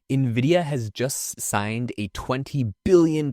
Nvidia has just signed a $20 billion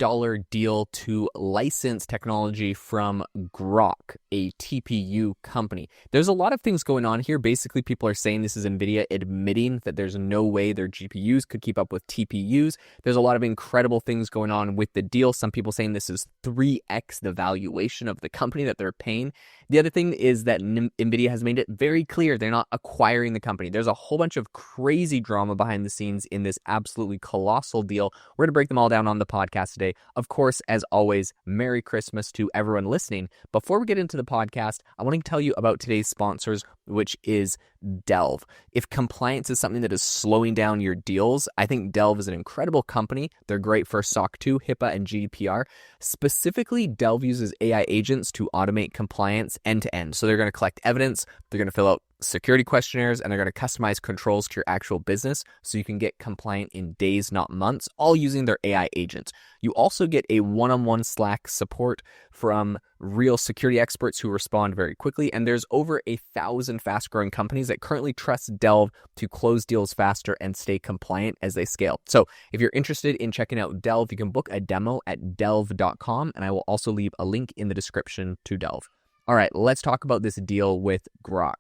deal to license technology from Groq, a TPU company. There's a lot of things going on here. Basically, people are saying this is Nvidia admitting that there's no way their GPUs could keep up with TPUs. There's a lot of incredible things going on with the deal. Some people saying this is 3x the valuation of the company that they're paying. The other thing is that Nvidia has made it very clear they're not acquiring the company. There's a whole bunch of crazy drama behind the scenes in this absolutely colossal deal. We're going to break them all down on the podcast today. Of course, as always, Merry Christmas to everyone listening. Before we get into the podcast, I want to tell you about today's sponsors, which is Delve. If compliance is something that is slowing down your deals, I think Delve is an incredible company. They're great for SOC 2, HIPAA, and GDPR. Specifically, Delve uses AI agents to automate compliance end to end. So they're going to collect evidence, they're going to fill out security questionnaires, and they're going to customize controls to your actual business so you can get compliant in days, not months, all using their AI agents. You also get a one-on-one Slack support from real security experts who respond very quickly, and there's over 1,000 fast-growing companies that currently trust Delve to close deals faster and stay compliant as they scale. So if you're interested in checking out Delve, you can book a demo at delve.com, and I will also leave a link in the description to Delve. All right, let's talk about this deal with Groq.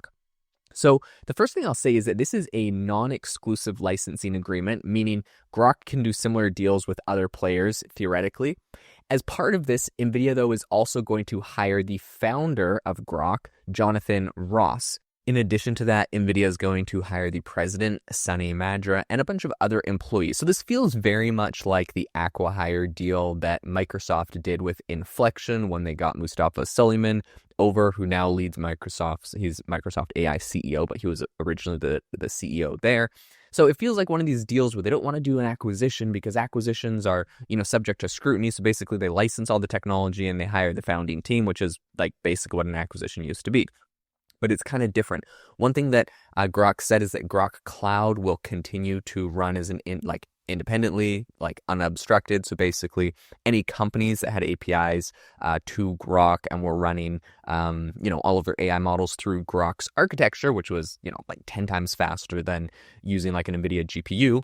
So the first thing I'll say is that this is a non-exclusive licensing agreement, meaning Groq can do similar deals with other players, theoretically. As part of this, Nvidia, though, is also going to hire the founder of Groq, Jonathan Ross. In addition to that, Nvidia is going to hire the president, Sunny Madra, and a bunch of other employees. So this feels very much like the acqui-hire deal that Microsoft did with Inflection when they got Mustafa Suleyman over, who now leads Microsoft. He's Microsoft AI CEO, but he was originally the CEO there. So it feels like one of these deals where they don't want to do an acquisition because acquisitions are, subject to scrutiny. So basically they license all the technology and they hire the founding team, which is like basically what an acquisition used to be. But it's kind of different. One thing that Groq said is that Groq Cloud will continue to run as independently, unobstructed. So basically, any companies that had APIs to Groq and were running, all of their AI models through Groq's architecture, which was, 10 times faster than using like an Nvidia GPU.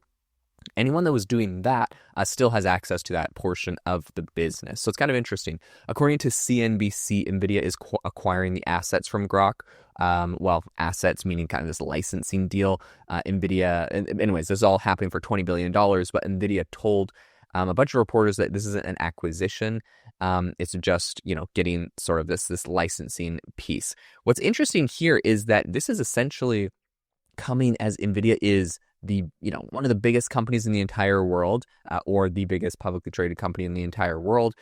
Anyone that was doing that still has access to that portion of the business. So it's kind of interesting. According to CNBC, Nvidia is acquiring the assets from Groq. Assets meaning kind of this licensing deal. Nvidia, anyways, this is all happening for $20 billion, but Nvidia told a bunch of reporters that this isn't an acquisition. It's just, getting sort of this licensing piece. What's interesting here is that this is essentially coming as Nvidia is one of the biggest companies in the entire world, or the biggest publicly traded company in the entire world.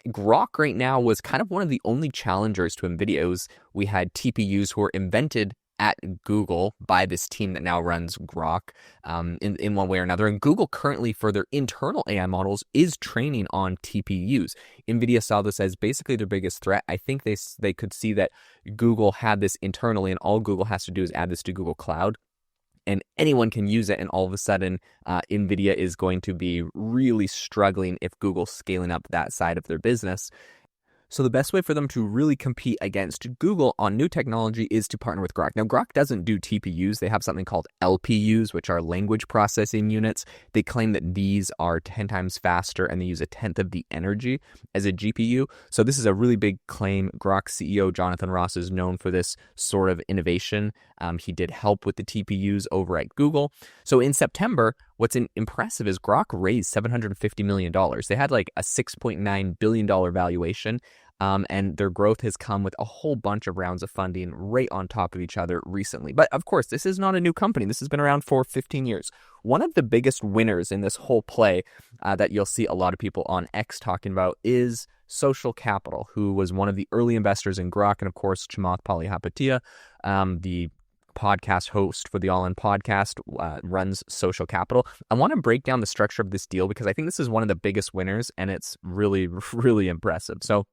Groq right now was kind of one of the only challengers to Nvidia. We had TPUs who were invented at Google by this team that now runs Groq in one way or another. And Google currently, for their internal AI models, is training on TPUs. Nvidia saw this as basically their biggest threat. I think they could see that Google had this internally, and all Google has to do is add this to Google Cloud. And anyone can use it, and all of a sudden, Nvidia is going to be really struggling if Google's scaling up that side of their business. So the best way for them to really compete against Google on new technology is to partner with Groq. Now, Groq doesn't do TPUs. They have something called LPUs, which are language processing units. They claim that these are 10 times faster and they use 1/10 of the energy as a GPU. So this is a really big claim. Groq CEO Jonathan Ross is known for this sort of innovation. He did help with the TPUs over at Google. So in September, what's impressive is Groq raised $750 million. They had like a $6.9 billion valuation. And their growth has come with a whole bunch of rounds of funding right on top of each other recently. But of course, this is not a new company. This has been around for 15 years. One of the biggest winners in this whole play that you'll see a lot of people on X talking about is Social Capital, who was one of the early investors in Groq. And of course, Chamath Palihapitiya, the podcast host for the All In podcast, runs Social Capital. I want to break down the structure of this deal because I think this is one of the biggest winners and it's really, really impressive. So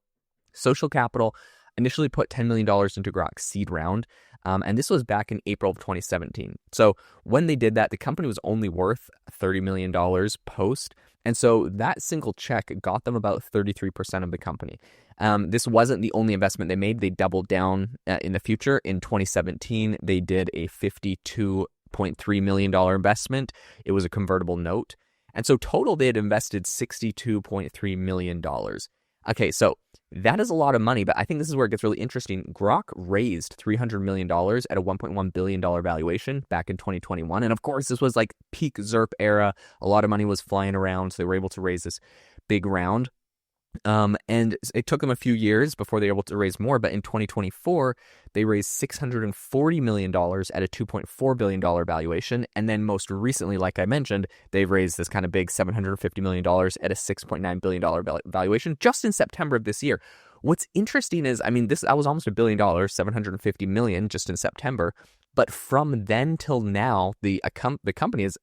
Social Capital initially put $10 million into Groq's seed round, and this was back in April of 2017. So when they did that, the company was only worth $30 million post, and so that single check got them about 33% of the company. This wasn't the only investment they made. They doubled down in the future. In 2017, they did a $52 $8.3 million investment. It was a convertible note. And so total, they had invested $62.3 million. Okay, so that is a lot of money, but I think this is where it gets really interesting. Groq raised $300 million at a $1.1 billion valuation back in 2021. And of course, this was like peak ZERP era. A lot of money was flying around, so they were able to raise this big round. And it took them a few years before they were able to raise more, but in 2024, they raised $640 million at a $2.4 billion valuation. And then most recently, like I mentioned, they've raised this kind of big $750 million at a $6.9 billion valuation just in September of this year. What's interesting is, I mean, that was almost $1 billion, $750 million just in September. But from then till now, the company is,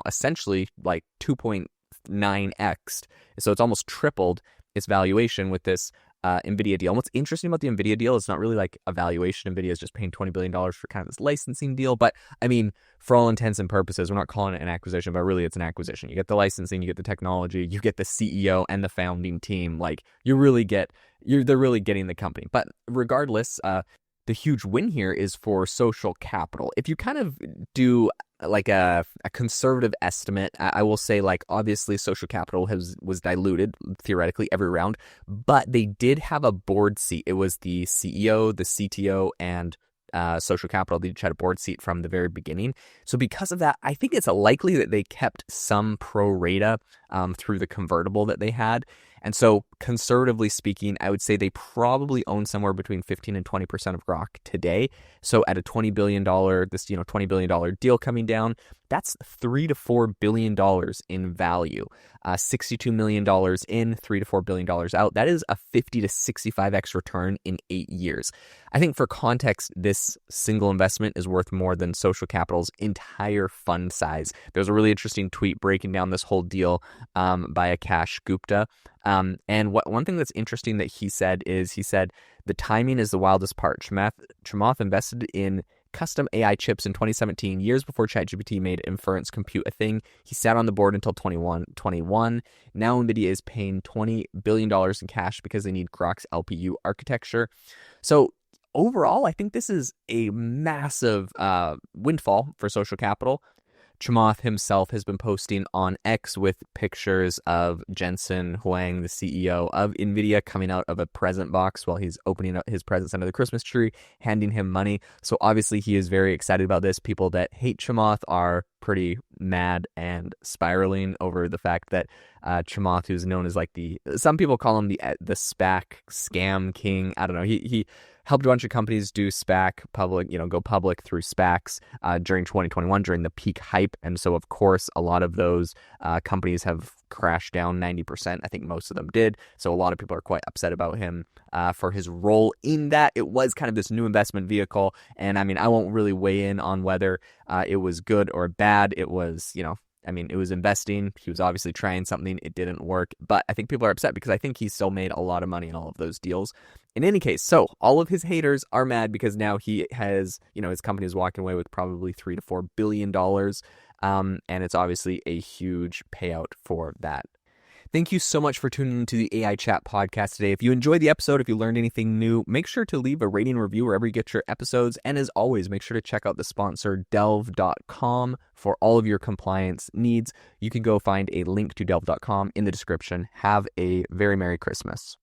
essentially like 2.9x. So it's almost tripled its valuation with this Nvidia deal. And what's interesting about the Nvidia deal is not really like a valuation. Nvidia is just paying $20 billion for kind of this licensing deal. But I mean, for all intents and purposes, we're not calling it an acquisition, but really it's an acquisition. You get the licensing, you get the technology, you get the CEO and the founding team. Like they're really getting the company. But regardless, the huge win here is for social capital. If you kind of do like a conservative estimate, I will say like obviously social capital was diluted theoretically every round, but they did have a board seat. It was the CEO, the CTO, and social capital. They each had a board seat from the very beginning. So because of that, I think it's likely that they kept some pro rata through the convertible that they had. And so conservatively speaking, I would say they probably own somewhere between 15 and 20% of Groq today. So at a $20 billion, this $20 billion deal coming down, that's $3 to $4 billion in value. $62 million in, $3 to $4 billion out. That is a 50 to 65x return in 8 years. I think for context, this single investment is worth more than Social Capital's entire fund size. There's a really interesting tweet breaking down this whole deal by Akash Gupta. And one thing that's interesting that he said, the timing is the wildest part. Chamath invested in custom AI chips in 2017, years before ChatGPT made inference compute a thing. He sat on the board until 2021. Now Nvidia is paying $20 billion in cash because they need Groq's LPU architecture. So overall, I think this is a massive windfall for Social Capital. Chamath himself has been posting on X with pictures of Jensen Huang, the CEO of Nvidia, coming out of a present box while he's opening up his presents under the Christmas tree, handing him money. So obviously he is very excited about this. People that hate Chamath are pretty mad and spiraling over the fact that Chamath, who's known as like some people call him the SPAC scam king. I don't know. He helped a bunch of companies do SPAC public, go public through SPACs during 2021, during the peak hype. And so, of course, a lot of those companies have crashed down 90%. I think most of them did. So a lot of people are quite upset about him for his role in that. It was kind of this new investment vehicle. And I mean, I won't really weigh in on whether it was good or bad. It was, it was investing. He was obviously trying something. It didn't work. But I think people are upset because I think he still made a lot of money in all of those deals. In any case, so all of his haters are mad because now he has, his company is walking away with probably $3 to $4 billion. And it's obviously a huge payout for that. Thank you so much for tuning into the AI Chat podcast today. If you enjoyed the episode, if you learned anything new, make sure to leave a rating review wherever you get your episodes. And as always, make sure to check out the sponsor, delve.com, for all of your compliance needs. You can go find a link to delve.com in the description. Have a very Merry Christmas.